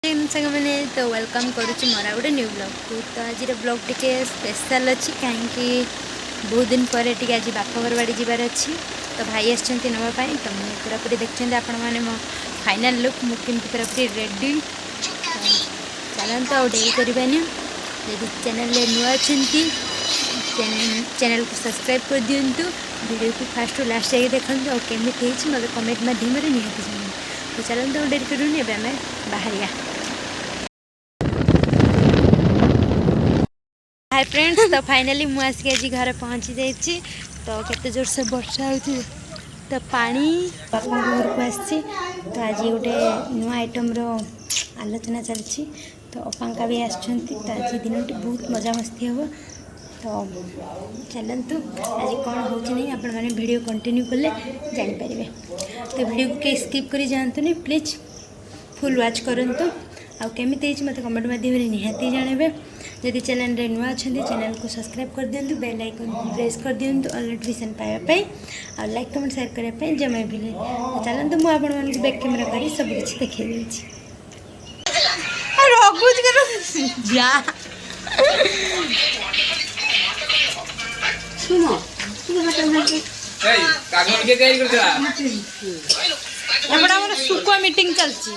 मैंने तो वेलकम करुच्ची मोर गोटे न्यू ब्लॉग को। तो आज ब्लॉग टी स्पेशल अच्छी कहीं बहुत दिन पर आज बापघर बाड़ी जबार अच्छी। तो भाई आसछन्ति नापाई तो मुझे पूरा पूरी देखते आपण मैंने मो फाइनाल लुक मुझे पूरा पूरी रेडी। चलते आउ डेरी करवानी यदि चैनल नुआ अच्छा चैनल को सब्सक्राइब कर दिंतु। वीडियो को फास्ट टू लास्ट जाए देखो और केमी मतलब कमेंट मध्यम निहती जाना। तो चलते आउ डेरी करूनी आम बाहरिया। हाय फ्रेंड्स, तो फाइनली मुझे आसिक आज घर पहुँची जाइए। तो केते जोर से वर्षा होती तो पानी बापा घर को आसी। तो आज गोटे नुआ आइटम आलोचना चलती। तो अपांका भी आसछन्ति। तो आज दिन बहुत मजा मस्ती हम। तो चलतु आज कौन हो आपण मैंने वीडियो कंटिन्यू कले जानीपारे। तो वीडियो को कहीं स्किप कर जातुनि, प्लीज फुल वाच करंतु। आउ केमिति मत कमेंट माध्यम निहाती जानवे। जदि चैनल रे नुआ अच्छा चैनल को सब्सक्राइब कर दिंतु, बेल आइकन प्रेस कर दिंतु ऑल नोटिफिकेशन पाइबा और लाइक कमेंट शेयर करने जमा भी। चलते मुझे आपण मानक बैक कैमेरा कर सब किसी देखा सुखुआ मीटिंग चलती।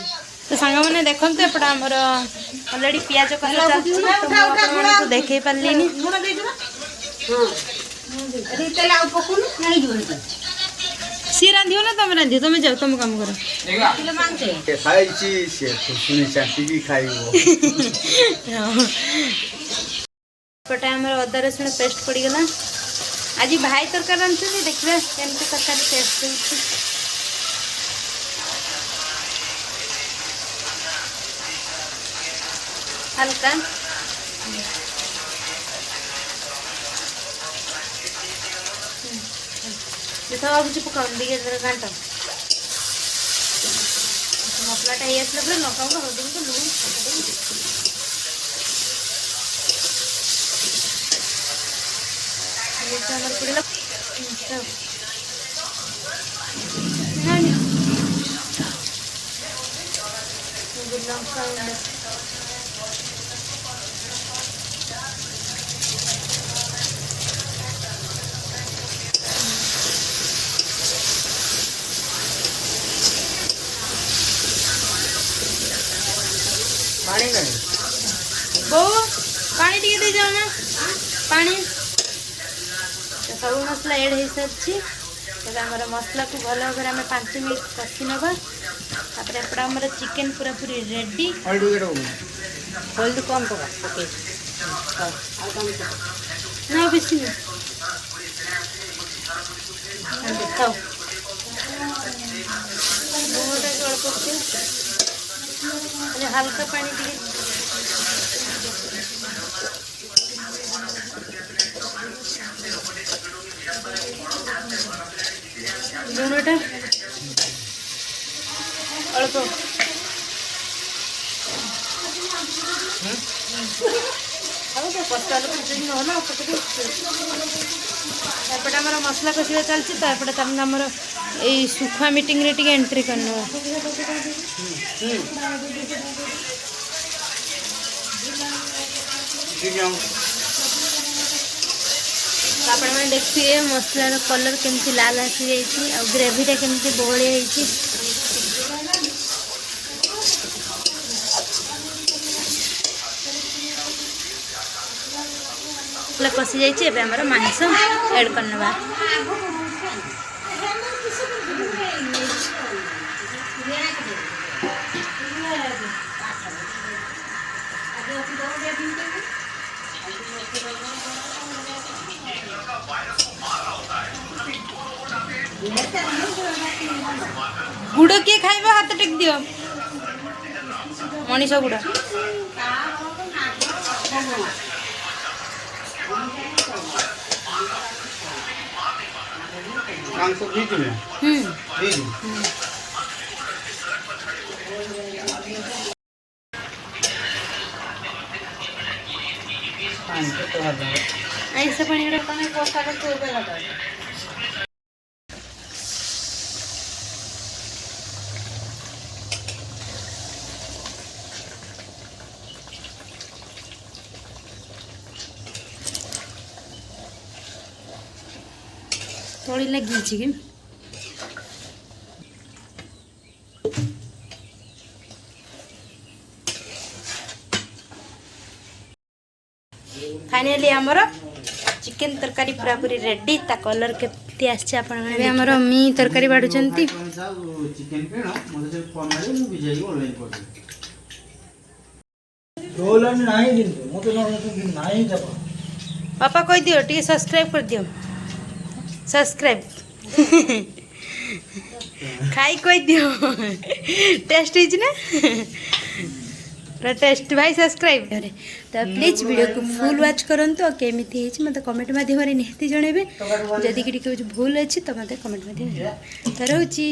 तो सांग मैंने देखते एपटा आमर अलरेडी पियाज कषा चलती। तो मुझे देखे पार्ली सी रांधियो ना तुम रांधियो तुम जाओ तुम काम कर। पटे आम अदा रसुण पेस्ट पड़गला। आज भाई तरकारी रांधुनी देखिए केमती तरकारी टेस्ट होती। हल्का भाजी पकाऊन दिए घंटा मसलाटा ही आसला बेले लंका हल्दी तो लुण पड़ा लंका पानी नहीं बो पानी टी दे जाओ ना पानी। तो सब मसला एड हो सारी। तो आम मसला को भल भाव में 5 मिनट कषि नवा। तापर एपटे आमर चिकेन पूरा पूरी रेडी। हल्दी कम पका ना बेसी देखाओ हल्का पानी दिए लुणटा अल्प एपटे आम मसला कषा चलती। तो एपटे आमर यही सुखुआ मीटिंग रे टी एंट्री करना। आपण मैंने देखिए मसलार कलर केमती लाल आसी जाइए और ग्रेवीटा केमती बहलिया। कषि जाइए आमर मांस ऐड करना। गुड़ किए खाइबा हाथ टेक दियो मनीष गुड़ ऐसे पानी ତଳି ଲାଗିଛି କି फाइनली आमर चिकेन तरकारी पूरा पूरी रेडी ता कलर केते आछे आपण माने हमर मी तरकारी बाडुचंती चिकन पेण मते पमारे मु बिजाई ऑनलाइन कर रोलन नाही दिंतु मते नाही जब पापा कह दियो टी सब्सक्राइब कर दियो सब्सक्राइब खाई कह दियो टेस्ट हिज ना टेस्ट भाई सब्सक्राइब करे तो प्लीज वीडियो को फुल वॉच करंतु और केमिति हिच मते कमेंट माध्यम रे निहती जणेबे जदी कि भूल अछि तो मते कमेंट माध्यम तो रहउची।